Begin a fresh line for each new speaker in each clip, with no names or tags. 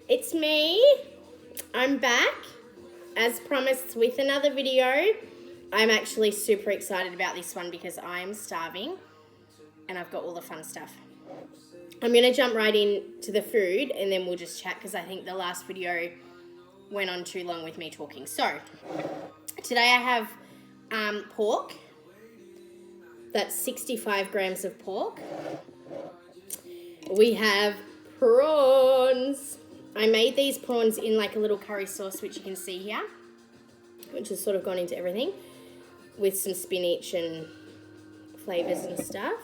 It's me. I'm back, as promised, with another video. I'm actually super excited about this one because I'm starving and I've got all the fun stuff. I'm going to jump right into the food and then we'll just chat because I think the last video went on too long with me talking. So, today I have pork. That's 65 grams of pork. We have prawns. I made these prawns in like a little curry sauce, which you can see here, which has sort of gone into everything, with some spinach and flavours and stuff.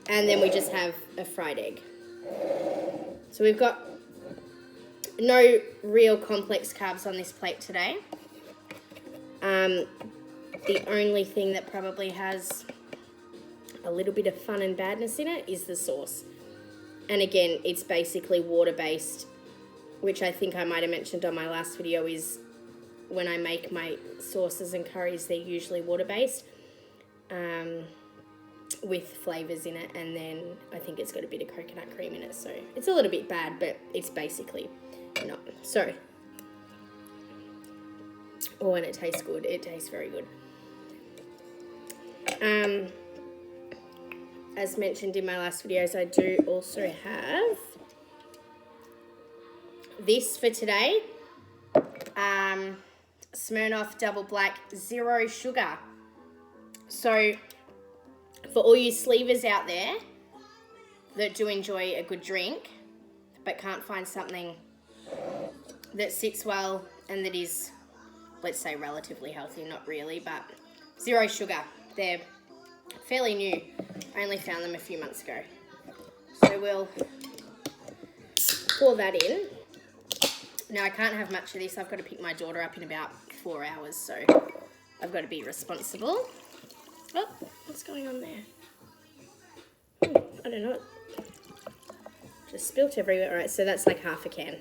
And then we just have a fried egg. So we've got no real complex carbs on this plate today. The only thing that probably has a little bit of fun and badness in it is the sauce. And again, it's basically water-based, which I think I might have mentioned on my last video, is when I make my sauces and curries, they're usually water-based with flavours in it. And then I think it's got a bit of coconut cream in it. So it's a little bit bad, but it's basically not. So, oh, and it tastes good. It tastes very good. As mentioned in my last videos, I do also have this for today. Smirnoff Double Black Zero Sugar. So, for all you sleevers out there that do enjoy a good drink, but can't find something that sits well and that is, let's say, relatively healthy, not really, but zero sugar. They're fairly new. I only found them a few months ago. So we'll pour that in. Now, I can't have much of this. I've got to pick my daughter up in about 4 hours, so I've got to be responsible. Oh, what's going on there? I don't know. Just spilt everywhere. All right, so that's like half a can.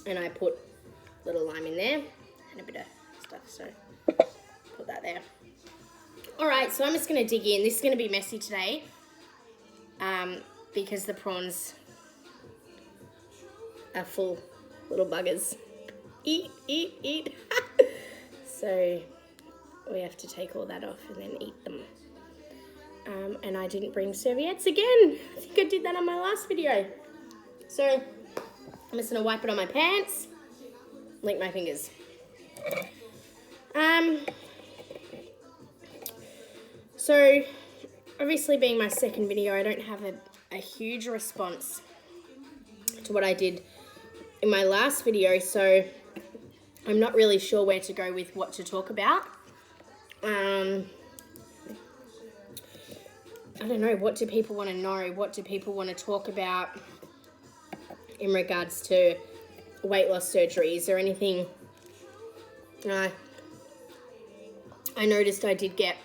And I put a little lime in there and a bit of stuff, so put that there. All right, so I'm just going to dig in. This is going to be messy today because the prawns are full little buggers. Eat, eat, eat. So we have to take all that off and then eat them. And I didn't bring serviettes again. I think I did that on my last video. So I'm just going to wipe it on my pants, lick my fingers. So, obviously being my second video, I don't have a huge response to what I did in my last video, so I'm not really sure where to go with what to talk about. I don't know, what do people want to know? What do people want to talk about in regards to weight loss surgery? Is there anything? I noticed I did get,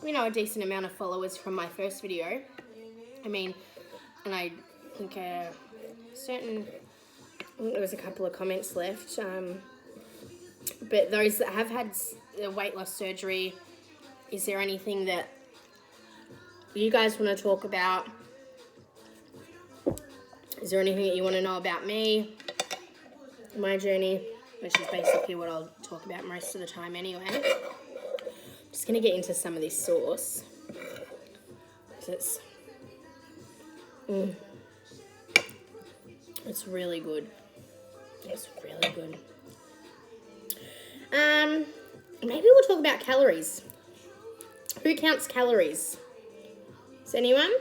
a decent amount of followers from my first video. I mean, and I think there was a couple of comments left. But those that have had the weight loss surgery, is there anything that you guys want to talk about? Is there anything that you want to know about me, my journey, which is basically what I'll talk about most of the time anyway. Just going to get into some of this sauce. It's really good. It's really good. Maybe we'll talk about calories. Who counts calories? Is anyone?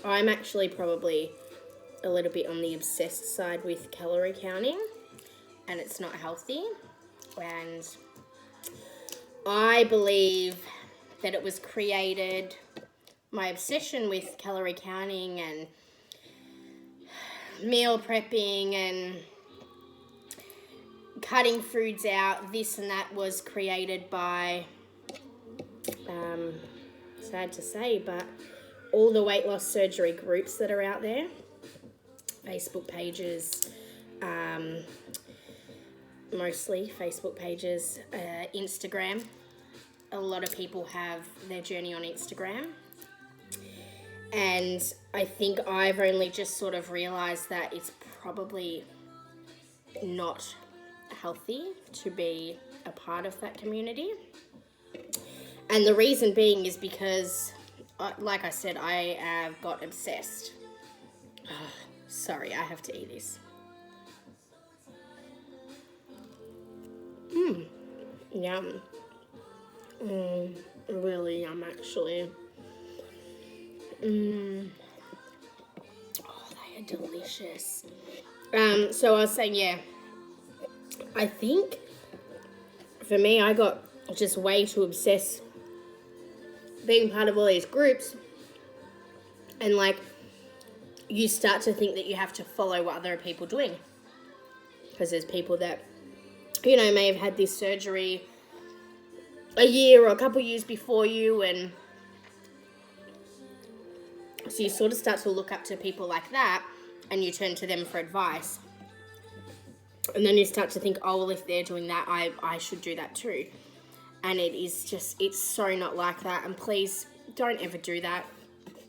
I'm actually probably a little bit on the obsessed side with calorie counting, and it's not healthy. And I believe that it was created, my obsession with calorie counting and meal prepping and cutting foods out, this and that, was created by, sad to say, but all the weight loss surgery groups that are out there, Facebook pages, mostly Facebook pages, Instagram. A lot of people have their journey on Instagram. And I think I've only just sort of realised that it's probably not healthy to be a part of that community. And the reason being is because, like I said, I have got obsessed. Sorry, I have to eat this. Yum. Really yum, actually. Oh, they are delicious. So I was saying, yeah, I think for me, I got just way too obsessed being part of all these groups, and like you start to think that you have to follow what other people are doing, because there's people that, you know, may have had this surgery a year or a couple years before you, and so you sort of start to look up to people like that, and you turn to them for advice. And then you start to think, oh, well, if they're doing that, I should do that too. And it is just, it's so not like that. And please don't ever do that.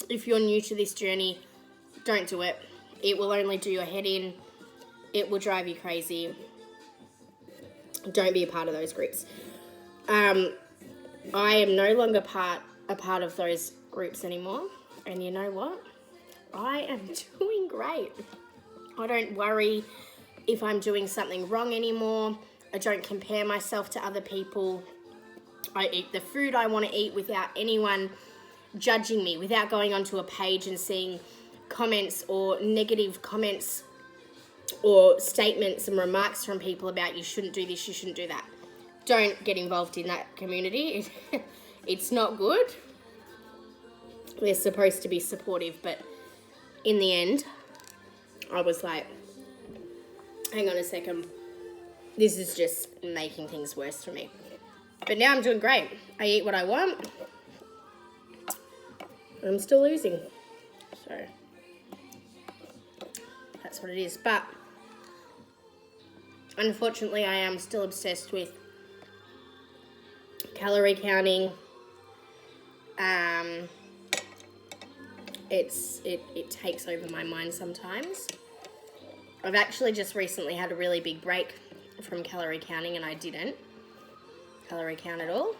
If you're new to this journey, don't do it. It will only do your head in. It will drive you crazy. Don't be a part of those groups. I am no longer a part of those groups anymore. And you know what? I am doing great. I don't worry if I'm doing something wrong anymore. I don't compare myself to other people. I eat the food I want to eat without anyone judging me, without going onto a page and seeing comments or negative comments or statements and remarks from people about you shouldn't do this, you shouldn't do that. Don't get involved in that community. It's not good. They're supposed to be supportive, but in the end, I was like, hang on a second, this is just making things worse for me. But now I'm doing great. I eat what I want. I'm still losing. So that's what it is. But unfortunately, I am still obsessed with calorie counting. It takes over my mind sometimes. I've actually just recently had a really big break from calorie counting, and I didn't calorie count at all.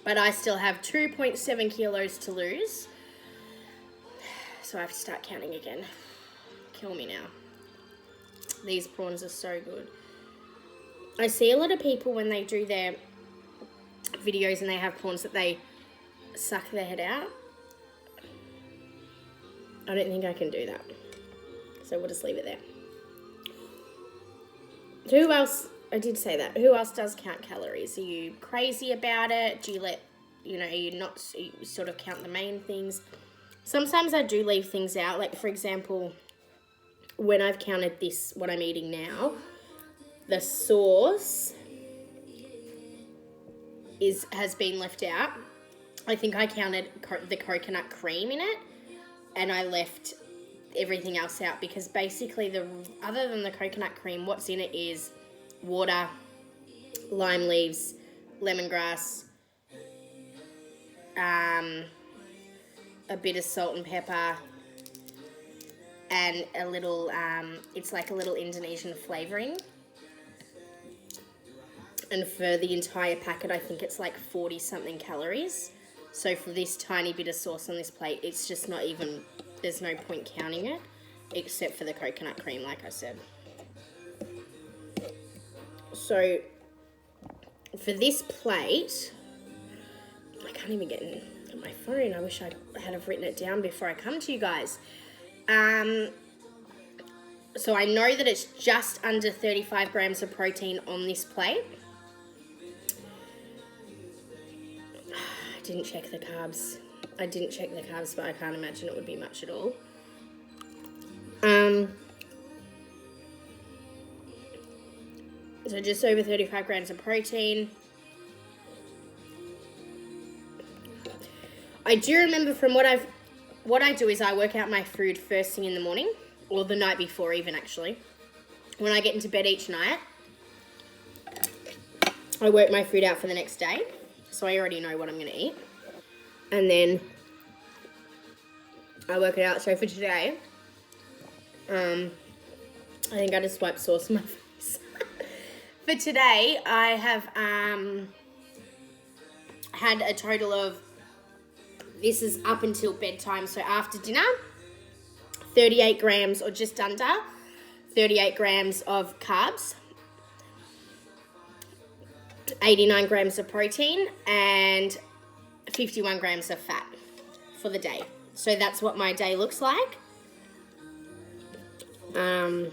But I still have 2.7 kilos to lose. So I have to start counting again. Kill me now. These prawns are so good. I see a lot of people when they do their videos and they have prawns that they suck their head out. I don't think I can do that. So we'll just leave it there. Who else, I did say that, who else does count calories? Are you crazy about it? Do you let, you sort of count the main things? Sometimes I do leave things out. Like, for example, when I've counted this, what I'm eating now, the sauce has been left out. I think I counted the coconut cream in it, and I left everything else out because basically other than the coconut cream, what's in it is water, lime leaves, lemongrass, a bit of salt and pepper, and a little, it's like a little Indonesian flavouring. And for the entire packet, I think it's like 40 something calories. So for this tiny bit of sauce on this plate, it's just not even, there's no point counting it, except for the coconut cream, like I said. So for this plate, I can't even get in my phone. I wish I had have written it down before I come to you guys. So I know that it's just under 35 grams of protein on this plate. I didn't check the carbs. But I can't imagine it would be much at all. So just over 35 grams of protein. I do remember from what I do is I work out my food first thing in the morning, or the night before even, actually. When I get into bed each night, I work my food out for the next day, so I already know what I'm going to eat. And then I work it out. So for today, I think I just wiped sauce on my face. For today, I have had a total of, this is up until bedtime, so after dinner, 38 grams or just under 38 grams of carbs, 89 grams of protein, and 51 grams of fat for the day. So that's what my day looks like. I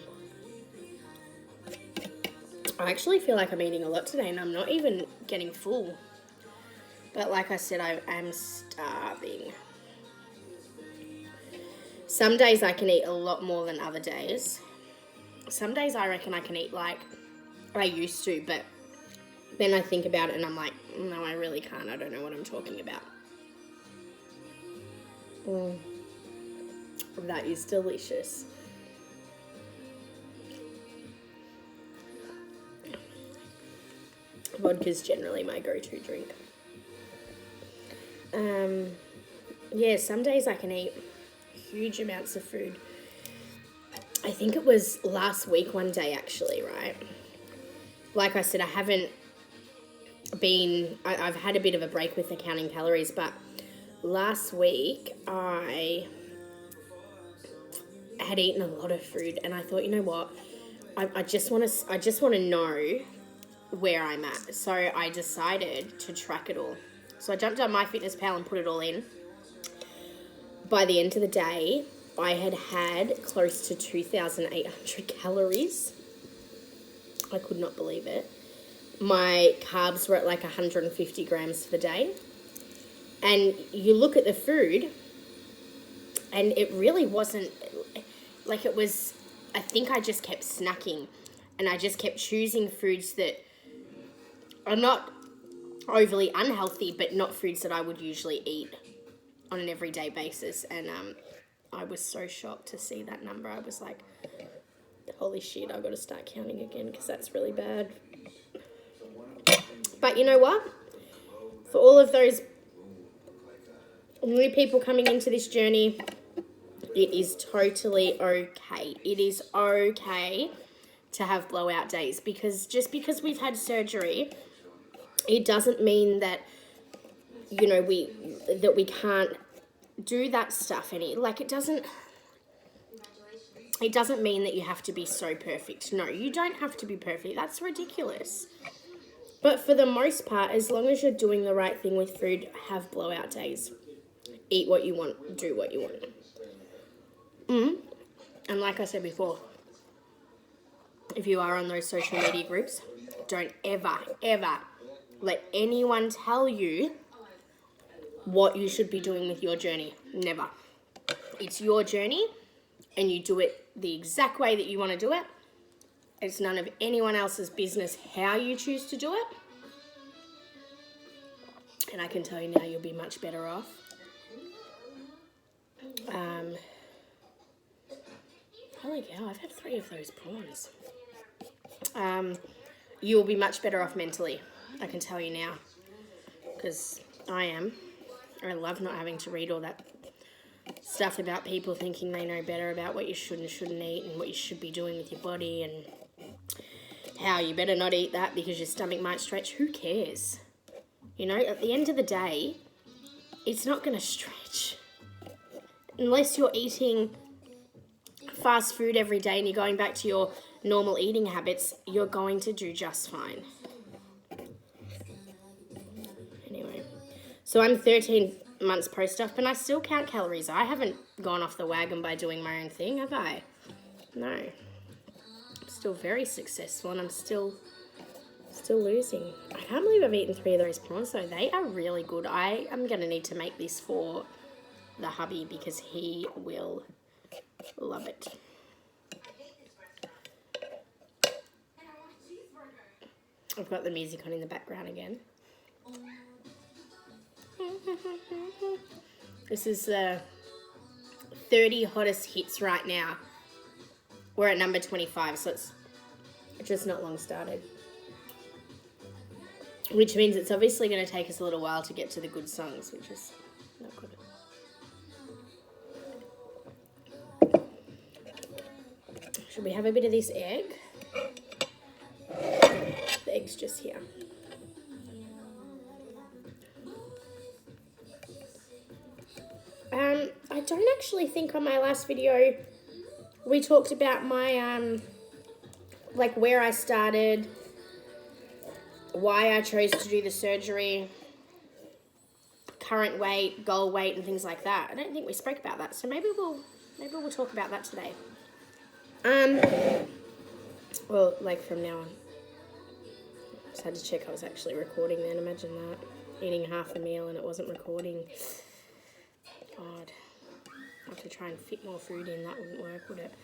actually feel like I'm eating a lot today and I'm not even getting full. But like I said, I am starving. Some days I can eat a lot more than other days. Some days I reckon I can eat like I used to, but then I think about it and I'm like, no, I really can't. I don't know what I'm talking about. That is delicious. Vodka's generally my go-to drink. Yeah, some days I can eat huge amounts of food. I think it was last week one day actually, right? Like I said, I've had a bit of a break with the counting calories, but last week I had eaten a lot of food and I thought, you know what? I just want to know where I'm at. So I decided to track it all. So I jumped on MyFitnessPal and put it all in. By the end of the day, I had close to 2,800 calories. I could not believe it. My carbs were at like 150 grams for the day. And you look at the food, and it really wasn't, like it was, I think I just kept snacking. And I just kept choosing foods that are not overly unhealthy, but not foods that I would usually eat on an everyday basis. And I was so shocked to see that number. I was like, holy shit, I've got to start counting again because that's really bad. But you know what? For all of those new people coming into this journey, it is totally okay. It is okay to have blowout days, because just because we've had surgery, it doesn't mean that, you know, we can't do that stuff it doesn't mean that you have to be so perfect. No, you don't have to be perfect. That's ridiculous. But for the most part, as long as you're doing the right thing with food, have blowout days. Eat what you want, do what you want. And like I said before, if you are on those social media groups, don't ever, ever let anyone tell you what you should be doing with your journey. Never. It's your journey and you do it the exact way that you want to do it. It's none of anyone else's business how you choose to do it. And I can tell you now, you'll be much better off. Holy cow, I've had 3 of those prawns. You'll be much better off mentally, I can tell you now. Because I am. I love not having to read all that stuff about people thinking they know better about what you should and shouldn't eat and what you should be doing with your body and how you better not eat that because your stomach might stretch. Who cares? You know, at the end of the day, it's not going to stretch. Unless you're eating fast food every day and you're going back to your normal eating habits, you're going to do just fine. Anyway, so I'm 13 months post-op and I still count calories. I haven't gone off the wagon by doing my own thing, have I? No. I'm still very successful and I'm still losing. I can't believe I've eaten 3 of those prawns though. They are really good. I am going to need to make this for the hubby because he will love it. I've got the music on in the background again. This is the 30 hottest hits right now. We're at number 25, so it's just not long started. Which means it's obviously going to take us a little while to get to the good songs, which is not good. Should we have a bit of this egg? The egg's just here. I don't actually think on my last video we talked about my, like where I started, why I chose to do the surgery, current weight, goal weight, and things like that. I don't think we spoke about that, so maybe we'll talk about that today. Well, like from now on. Just had to check I was actually recording then. Imagine that. Eating half a meal and it wasn't recording. God. I have to try and fit more food in. That wouldn't work, would it?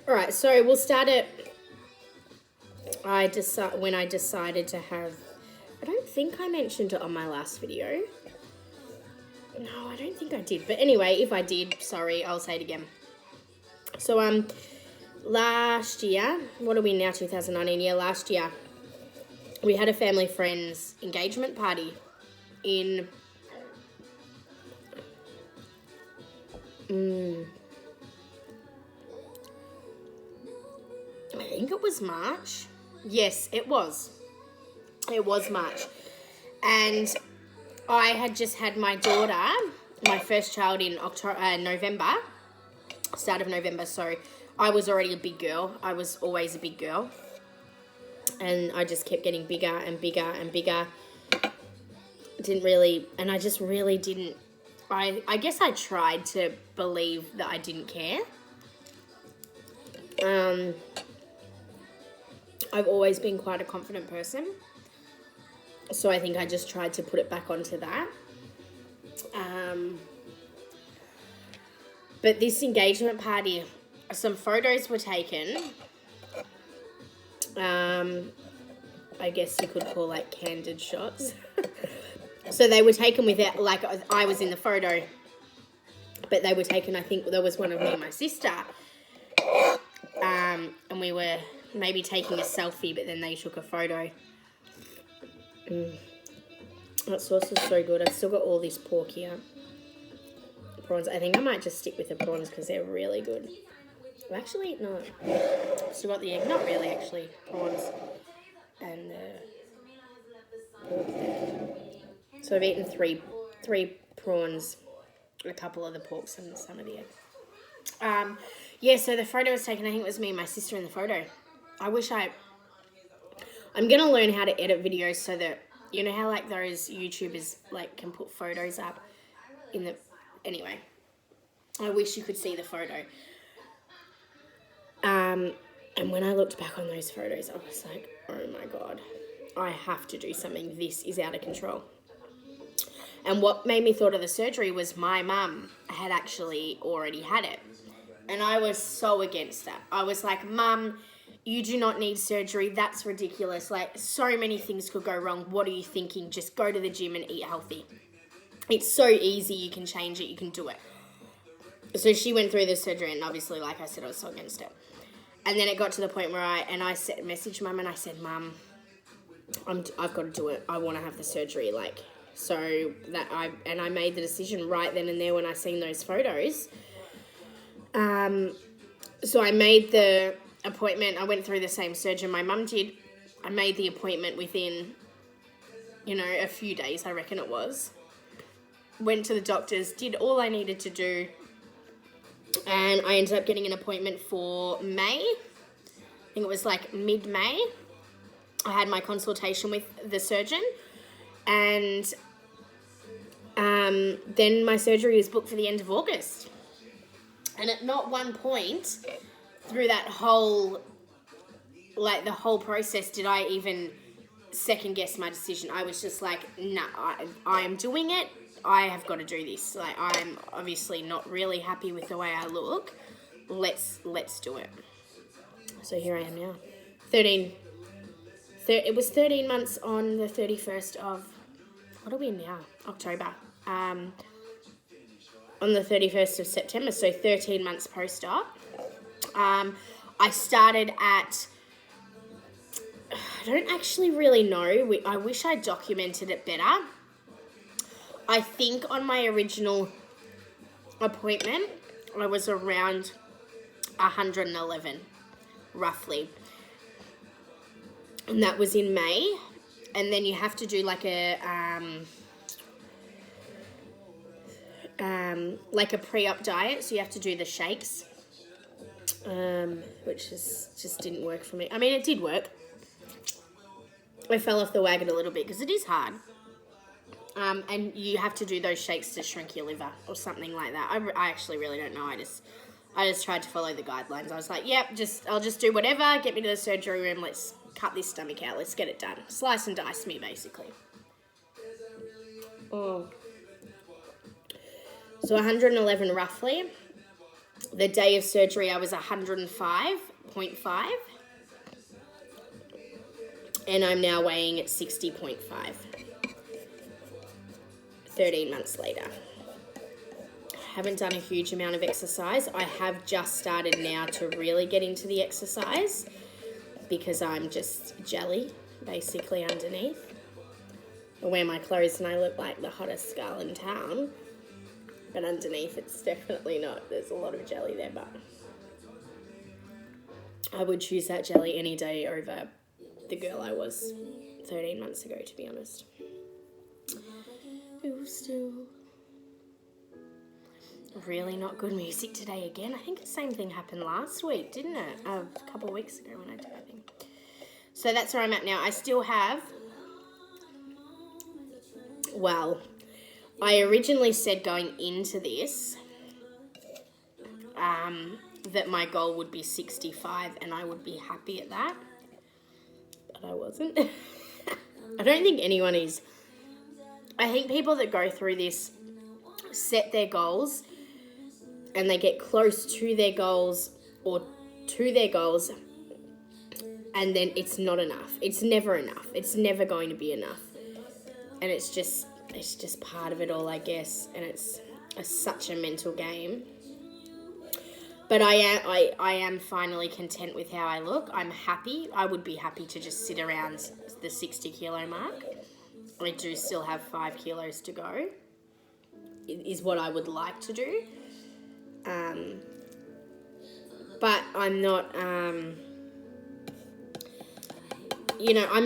Alright, so we'll start it. When I decided to have... I don't think I mentioned it on my last video. No, I don't think I did. But anyway, if I did, sorry, I'll say it again. So, last year, what are we now, 2019? Yeah, last year, we had a family friend's engagement party in... I think it was March. Yes, it was. It was March. And I had just had my daughter, my first child in November, start of November, so I was already a big girl. I was always a big girl. And I just kept getting bigger and bigger and bigger. I just really didn't, I guess I tried to believe that I didn't care. I've always been quite a confident person. So I think I just tried to put it back onto that. But this engagement party, some photos were taken. I guess you could call like candid shots. So they were taken without, like I was in the photo. But they were taken, I think there was one of me and my sister. And we were maybe taking a selfie, but then they took a photo. That sauce is so good. I've still got all this pork here. Prawns. I think I might just stick with the prawns because they're really good. Actually, no. Still got the egg. Not really, actually. Prawns and the pork there. So I've eaten three prawns, a couple of the porks and some of the egg. Yeah, so the photo was taken. I think it was me and my sister in the photo. I'm going to learn how to edit videos so that, you know how like those YouTubers like can put photos up in the... Anyway, I wish you could see the photo. And when I looked back on those photos, I was like, oh my God, I have to do something. This is out of control. And what made me thought of the surgery was my mum had actually already had it. And I was so against that. I was like, Mum, you do not need surgery. That's ridiculous. Like, so many things could go wrong. What are you thinking? Just go to the gym and eat healthy. It's so easy. You can change it. You can do it. So she went through the surgery, and obviously, like I said, I was so against it. And then it got to the point where I messaged Mum, and I said, Mum, I've got to do it. I want to have the surgery. Like, so that I made the decision right then and there when I seen those photos. So I made the appointment. I went through the same surgeon my mum did. I made the appointment within, a few days, I reckon it was. Went to the doctors, did all I needed to do, and I ended up getting an appointment for May. I think it was like mid-May. I had my consultation with the surgeon, and then my surgery was booked for the end of August. And at not one point through that whole, like the whole process, did I even second guess my decision. I was just like, nah, I am doing it. I have got to do this. Like, I'm obviously not really happy with the way I look. Let's do it. So here I am now. It was 13 months on the 31st of, what are we in now? October. On the 31st of September, so 13 months post-op. I started at, I don't actually really know. I wish I documented it better. I think on my original appointment, I was around 111, roughly. And that was in May. And then you have to do like a pre-op diet. So you have to do the shakes, which just didn't work for me. I mean, it did work. I fell off the wagon a little bit because it is hard. And you have to do those shakes to shrink your liver or something like that. I actually really don't know. I just tried to follow the guidelines. I was like, yep, I'll just do whatever. Get me to the surgery room. Let's cut this stomach out. Let's get it done. Slice and dice me, basically. Oh. So 111 roughly. The day of surgery, I was 105.5. And I'm now weighing at 60.5. 13 months later. Haven't done a huge amount of exercise. I have just started now to really get into the exercise because I'm just jelly, basically, underneath. I wear my clothes and I look like the hottest girl in town. But underneath, it's definitely not. There's a lot of jelly there, but I would choose that jelly any day over the girl I was 13 months ago, to be honest. Still really not good music today again. I think the same thing happened last week, didn't it? A couple of weeks ago when I did, I think. So that's where I'm at now. I still have, well, I originally said going into this that my goal would be 65 and I would be happy at that. But I wasn't. I don't think anyone is. I think people that go through this set their goals and they get close to their goals or to their goals and then it's not enough. It's never enough. It's never going to be enough. And it's just part of it all, I guess. And it's such a mental game. But I am finally content with how I look. I'm happy. I would be happy to just sit around the 60 kilo mark. I do still have 5 kilos to go, is what I would like to do. But I'm not, I'm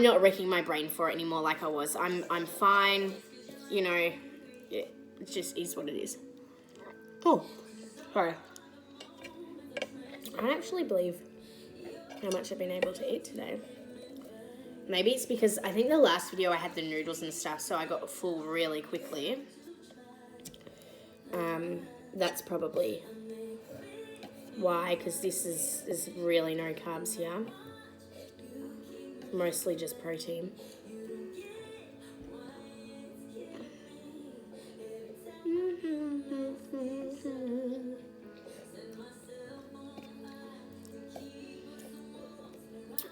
not wrecking my brain for it anymore like I was. I'm fine, it just is what it is. Oh, sorry. I don't actually believe how much I've been able to eat today. Maybe it's because I think the last video I had the noodles and stuff, so I got full really quickly. That's probably why, because this is really no carbs here. Mostly just protein.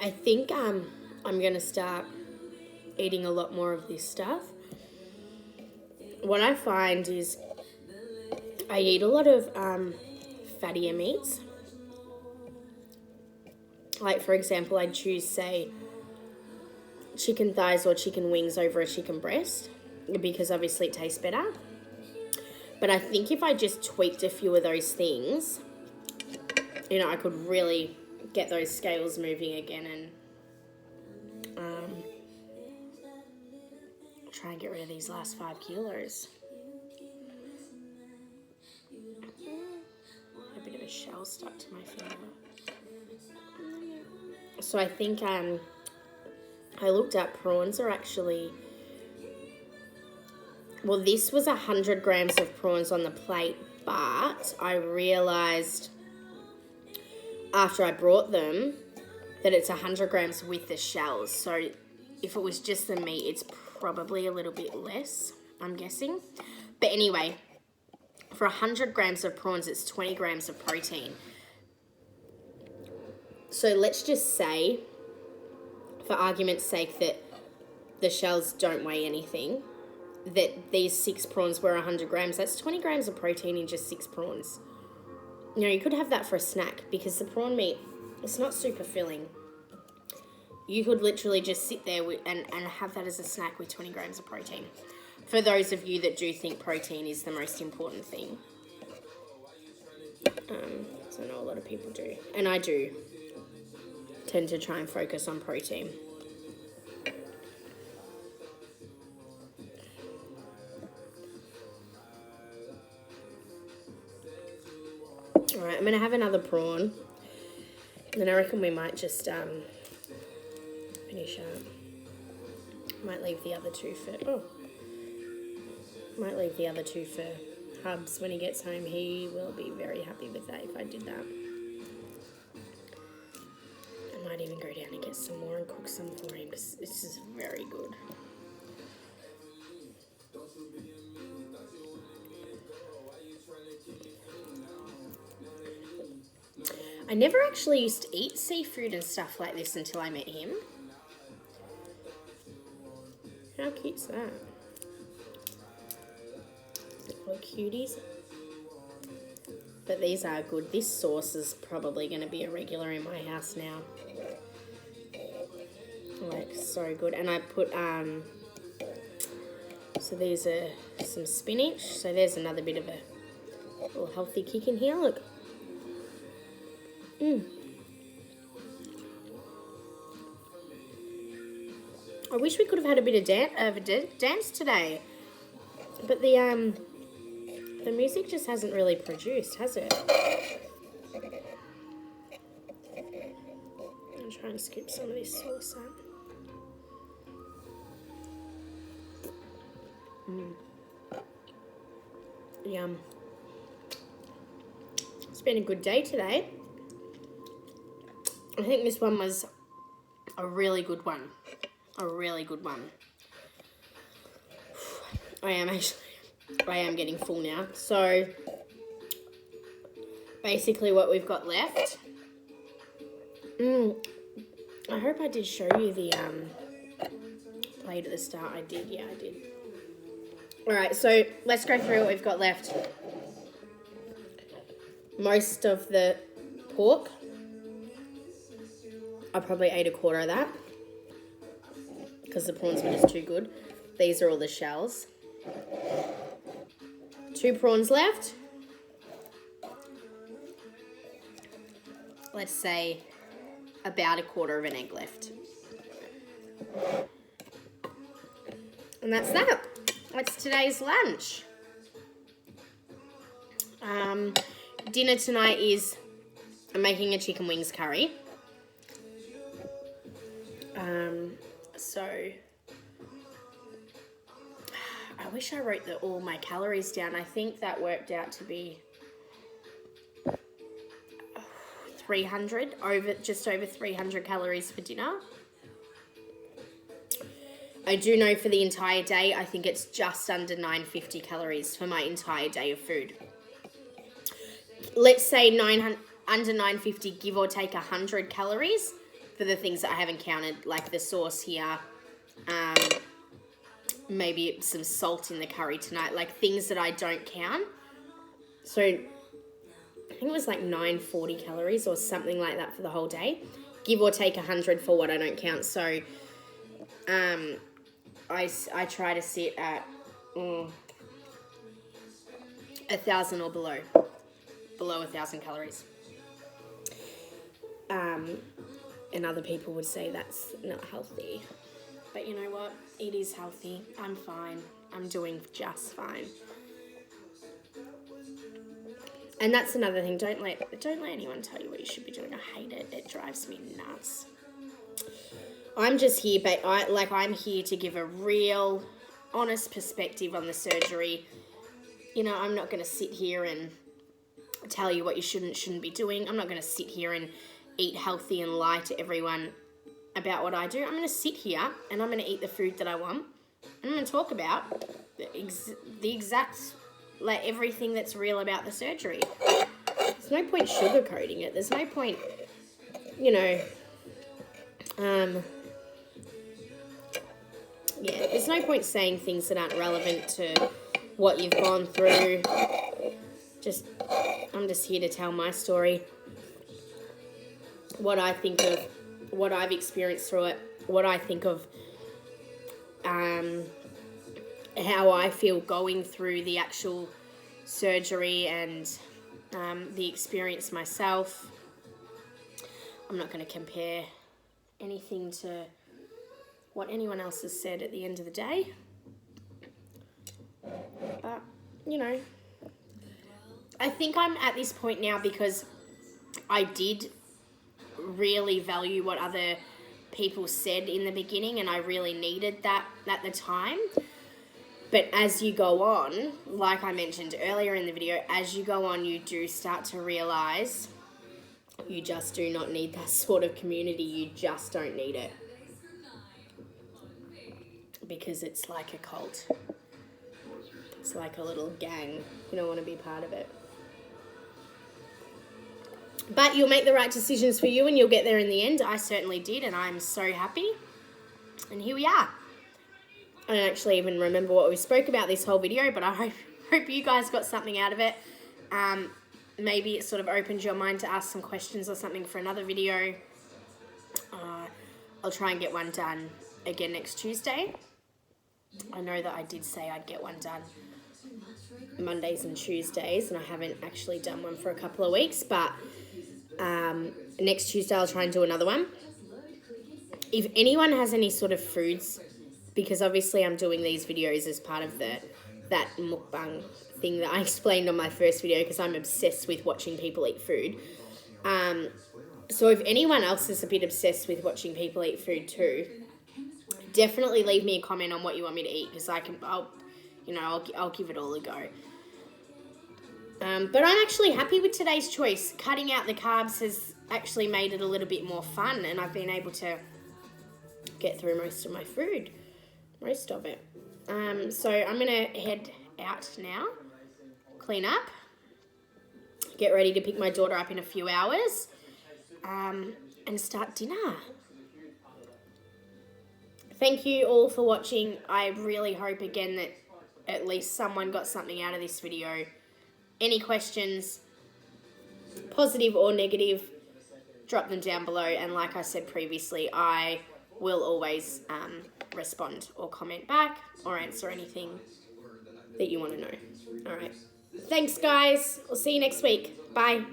I think I'm going to start eating a lot more of this stuff. What I find is I eat a lot of fattier meats. Like, for example, I'd choose, say, chicken thighs or chicken wings over a chicken breast because obviously it tastes better. But I think if I just tweaked a few of those things, I could really get those scales moving again and try and get rid of these last 5 kilos. A bit of a shell stuck to my finger. So I think I looked up, prawns are actually, well, this was 100 grams of prawns on the plate, but I realised after I brought them that it's 100 grams with the shells. So if it was just the meat, it's probably a little bit less, I'm guessing. But anyway, for 100 grams of prawns, it's 20 grams of protein. So let's just say, for argument's sake, that the shells don't weigh anything, that these 6 prawns were 100 grams. That's 20 grams of protein in just 6 prawns. You could have that for a snack because the prawn meat, it's not super filling. You could literally just sit there and have that as a snack with 20 grams of protein. For those of you that do think protein is the most important thing. So So I know a lot of people do. And I do tend to try and focus on protein. Alright, I'm going to have another prawn. Then I reckon we might just finish up. Might leave the other two for... Might leave the other two for Hubs when he gets home. He will be very happy with that if I did that. I might even go down and get some more and cook some for him because this is very good. I never actually used to eat seafood and stuff like this until I met him. How cute's that? Little cuties. But these are good. This sauce is probably going to be a regular in my house now. Like, so good. And I put, so these are some spinach. So there's another bit of a little healthy kick in here. Look. I wish we could have had a bit of dance today, but the music just hasn't really produced, has it? I'm trying to skip some of this sauce up. Yum. It's been a good day today. I think this one was a really good one. A really good one. I am getting full now. So basically what we've got left. I hope I did show you the plate at the start. I did, yeah, I did. Alright, so let's go through what we've got left. Most of the pork. I probably ate a quarter of that because the prawns were just too good. These are all the shells. 2 prawns left. Let's say about a quarter of an egg left. And that's that. That's today's lunch. Dinner tonight is I'm making a chicken wings curry. So I wish I wrote all my calories down. I think that worked out to be 300, just over 300 calories for dinner. I do know for the entire day, I think it's just under 950 calories for my entire day of food. Let's say under 950, give or take 100 calories for the things that I haven't counted, like the sauce here, maybe some salt in the curry tonight, like things that I don't count. So I think it was like 940 calories or something like that for the whole day, give or take 100 for what I don't count. So I try to sit at 1,000 or below 1,000 calories. And other people would say that's not healthy. But you know what? It is healthy. I'm fine. I'm doing just fine. And that's another thing. Don't let anyone tell you what you should be doing. I hate it. It drives me nuts. I'm just here, but I'm here to give a real, honest perspective on the surgery. You know, I'm not going to sit here and tell you what you shouldn't be doing. I'm not going to sit here and eat healthy and lie to everyone about what I do. I'm going to sit here and I'm going to eat the food that I want. I'm going to talk about the exact, like, everything that's real about the surgery. There's no point sugarcoating it. There's no point, you know, there's no point saying things that aren't relevant to what you've gone through. I'm just here to tell my story. What I think of, what I've experienced through it, what I think of how I feel going through the actual surgery, and the experience myself. I'm not going to compare anything to what anyone else has said at the end of the day. But, you know, I think I'm at this point now because I did really value what other people said in the beginning, and I really needed that at the time. But as you go on, like I mentioned earlier in the video, as you go on, you do start to realise you just do not need that sort of community. You just don't need it. Because it's like a cult. It's like a little gang. You don't want to be part of it. But you'll make the right decisions for you and you'll get there in the end. I certainly did, and I'm so happy. And here we are. I don't actually even remember what we spoke about this whole video, but I hope you guys got something out of it. Maybe it sort of opened your mind to ask some questions or something for another video. I'll try and get one done again next Tuesday. I know that I did say I'd get one done Mondays and Tuesdays, and I haven't actually done one for a couple of weeks, but next Tuesday I'll try and do another one. If anyone has any sort of foods, because obviously I'm doing these videos as part of that mukbang thing that I explained on my first video, because I'm obsessed with watching people eat food. So if anyone else is a bit obsessed with watching people eat food too, definitely leave me a comment on what you want me to eat, because I'll give it all a go. But I'm actually happy with today's choice. Cutting out the carbs has actually made it a little bit more fun, and I've been able to get through most of my food. Most of it. So I'm going to head out now, clean up, get ready to pick my daughter up in a few hours, and start dinner. Thank you all for watching. I really hope again that at least someone got something out of this video. Any questions, positive or negative, drop them down below. And like I said previously, I will always respond or comment back or answer anything that you want to know. All right. Thanks, guys. We'll see you next week. Bye.